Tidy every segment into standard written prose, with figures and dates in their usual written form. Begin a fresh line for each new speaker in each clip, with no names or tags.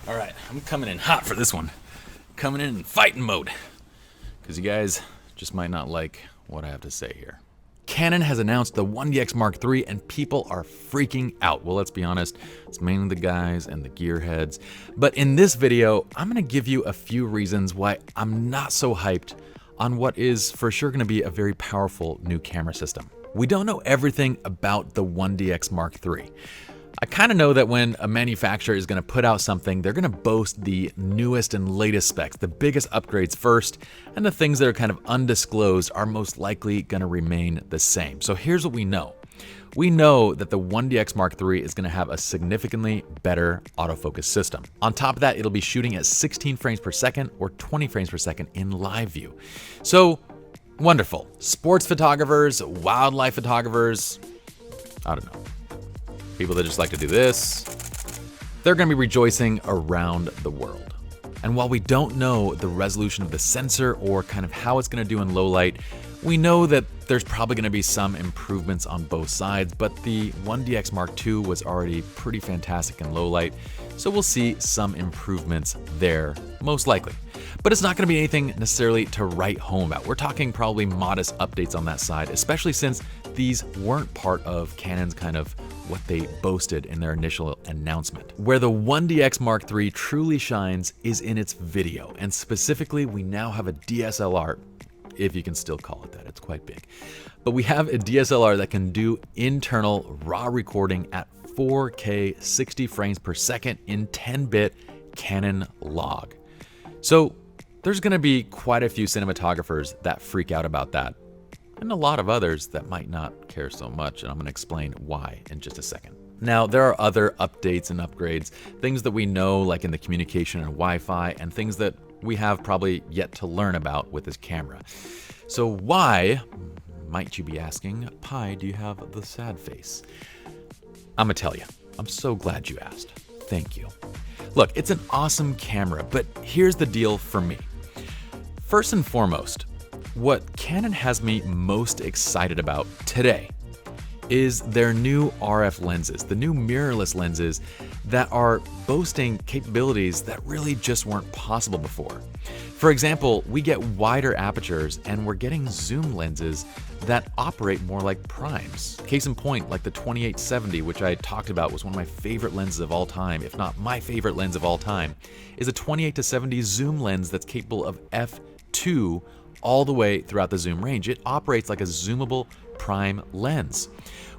All right, I'm coming in hot for this one. Coming in fighting mode. Because you guys just might not like what I have to say here. Canon has announced the 1DX Mark III and people are freaking out. Well, let's be honest, it's mainly the guys and the gearheads. But in this video, I'm going to give you a few reasons why I'm not so hyped on what is for sure going to be a very powerful new camera system. We don't know everything about the 1DX Mark III. I kind of know that when a manufacturer is going to put out something, they're going to boast the newest and latest specs, the biggest upgrades first, and the things that are kind of undisclosed are most likely going to remain the same. So here's what we know. We know that the 1DX Mark III is going to have a significantly better autofocus system. On top of that, it'll be shooting at 16 frames per second or 20 frames per second in live view. So wonderful. Sports photographers, wildlife photographers, I don't know. People that just like to do this, they're going to be rejoicing around the world. And while we don't know the resolution of the sensor or kind of how it's going to do in low light, we know that there's probably going to be some improvements on both sides, but the 1DX Mark II was already pretty fantastic in low light, so we'll see some improvements there, most likely. But it's not going to be anything necessarily to write home about. We're talking probably modest updates on that side, especially since these weren't part of Canon's kind of what they boasted in their initial announcement. Where the 1DX Mark III truly shines is in its video, and specifically we now have a DSLR, if you can still call it that, it's quite big. But we have a DSLR that can do internal RAW recording at 4K 60 frames per second in 10-bit Canon log. So there's going to be quite a few cinematographers that freak out about that, and a lot of others that might not care so much, and I'm going to explain why in just a second. Now, there are other updates and upgrades, things that we know like in the communication and Wi-Fi, and things that we have probably yet to learn about with this camera. So why, might you be asking, Pi, do you have the sad face? I'm going to tell you. I'm so glad you asked. Thank you. Look, it's an awesome camera, but here's the deal for me. First and foremost, what Canon has me most excited about today is their new RF lenses, the new mirrorless lenses that are boasting capabilities that really just weren't possible before. For example, we get wider apertures and we're getting zoom lenses that operate more like primes. Case in point, like the 2870, which I talked about was one of my favorite lenses of all time, if not my favorite lens of all time, is a 28-70 zoom lens that's capable of f2 all the way throughout the zoom range. It operates like a zoomable prime lens.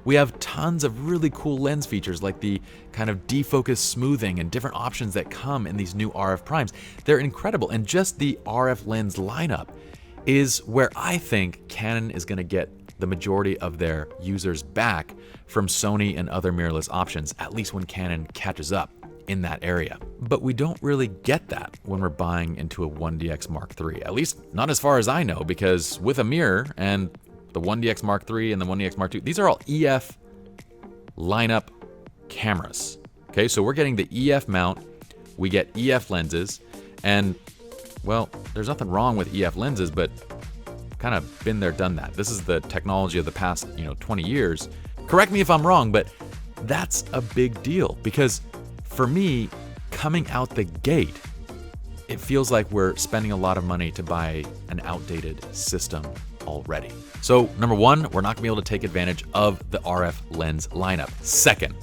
We have tons of really cool lens features like the kind of defocus smoothing and different options that come in these new RF primes. They're incredible, and just the RF lens lineup is where I think Canon is going to get the majority of their users back from Sony and other mirrorless options, at least when Canon catches up in that area. But we don't really get that when we're buying into a 1DX Mark III, at least not as far as I know, because with a mirror and the 1DX Mark III and the 1DX Mark II, these are all EF lineup cameras. Okay, so we're getting the EF mount, we get EF lenses, and well, there's nothing wrong with EF lenses, but kind of been there, done that. This is the technology of the past, 20 years. Correct me if I'm wrong, but that's a big deal because for me, coming out the gate, it feels like we're spending a lot of money to buy an outdated system already. So number one, we're not gonna be able to take advantage of the RF lens lineup. Second,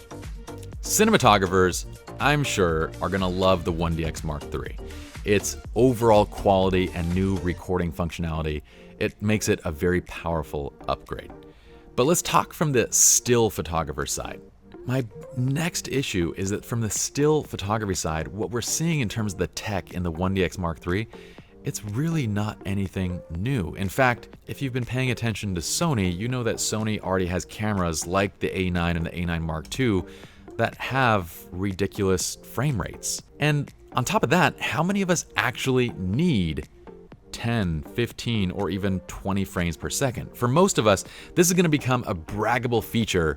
cinematographers, I'm sure, are gonna love the 1DX Mark III. Its overall quality and new recording functionality, it makes it a very powerful upgrade. But let's talk from the still photographer side. My next issue is that from the still photography side, what we're seeing in terms of the tech in the 1DX Mark III, it's really not anything new. In fact, if you've been paying attention to Sony, you know that Sony already has cameras like the A9 and the A9 Mark II that have ridiculous frame rates. And on top of that, how many of us actually need 10, 15, or even 20 frames per second? For most of us, this is going to become a braggable feature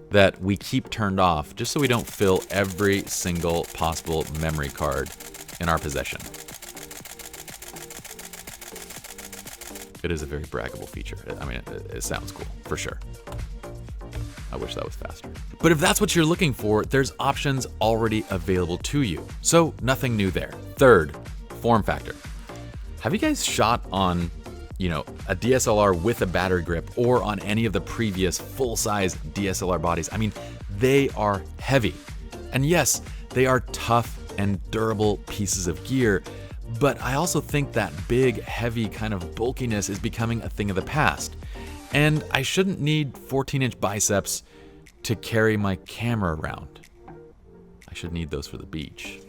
that we keep turned off just so we don't fill every single possible memory card in our possession. It is a very braggable feature. I mean, it sounds cool, for sure. I wish that was faster. But if that's what you're looking for, there's options already available to you. So nothing new there. Third, form factor. Have you guys shot on, a DSLR with a battery grip or on any of the previous full-size DSLR bodies? I mean, they are heavy. And yes, they are tough and durable pieces of gear, but I also think that big, heavy kind of bulkiness is becoming a thing of the past. And I shouldn't need 14-inch biceps to carry my camera around. I should need those for the beach.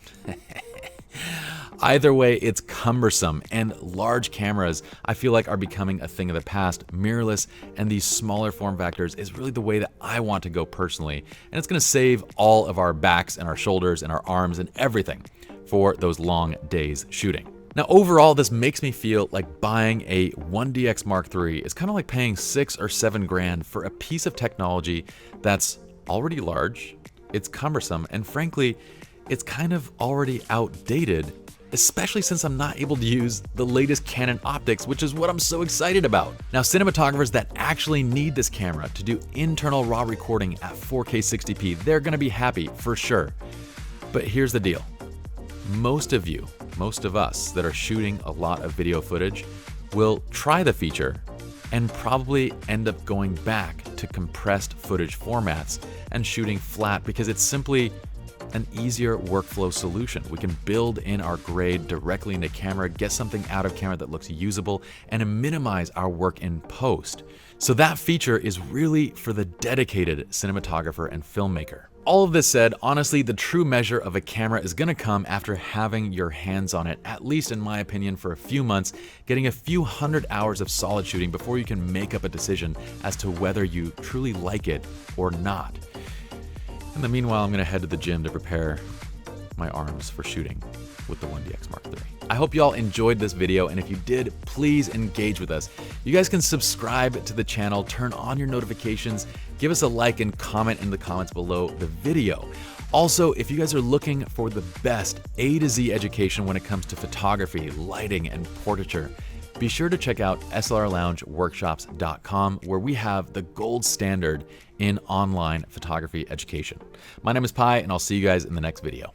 Either way, it's cumbersome, and large cameras, I feel like, are becoming a thing of the past. Mirrorless and these smaller form factors is really the way that I want to go personally, and it's gonna save all of our backs and our shoulders and our arms and everything for those long days shooting. Now, overall, this makes me feel like buying a 1DX Mark III is kind of like paying 6 or 7 grand for a piece of technology that's already large, it's cumbersome, and frankly, it's kind of already outdated, especially since I'm not able to use the latest Canon optics, which is what I'm so excited about. Now, cinematographers that actually need this camera to do internal RAW recording at 4K 60p, they're gonna be happy for sure. But here's the deal. Most of us that are shooting a lot of video footage will try the feature and probably end up going back to compressed footage formats and shooting flat because it's simply an easier workflow solution. We can build in our grade directly into camera, get something out of camera that looks usable, and minimize our work in post. So that feature is really for the dedicated cinematographer and filmmaker. All of this said, honestly, the true measure of a camera is gonna come after having your hands on it, at least in my opinion, for a few months, getting a few hundred hours of solid shooting before you can make up a decision as to whether you truly like it or not. In the meanwhile, I'm gonna head to the gym to prepare my arms for shooting with the 1DX Mark III. I hope you all enjoyed this video, and if you did, please engage with us. You guys can subscribe to the channel, turn on your notifications, give us a like and comment in the comments below the video. Also, if you guys are looking for the best A to Z education when it comes to photography, lighting, and portraiture, be sure to check out slrloungeworkshops.com, where we have the gold standard in online photography education. My name is Pi, and I'll see you guys in the next video.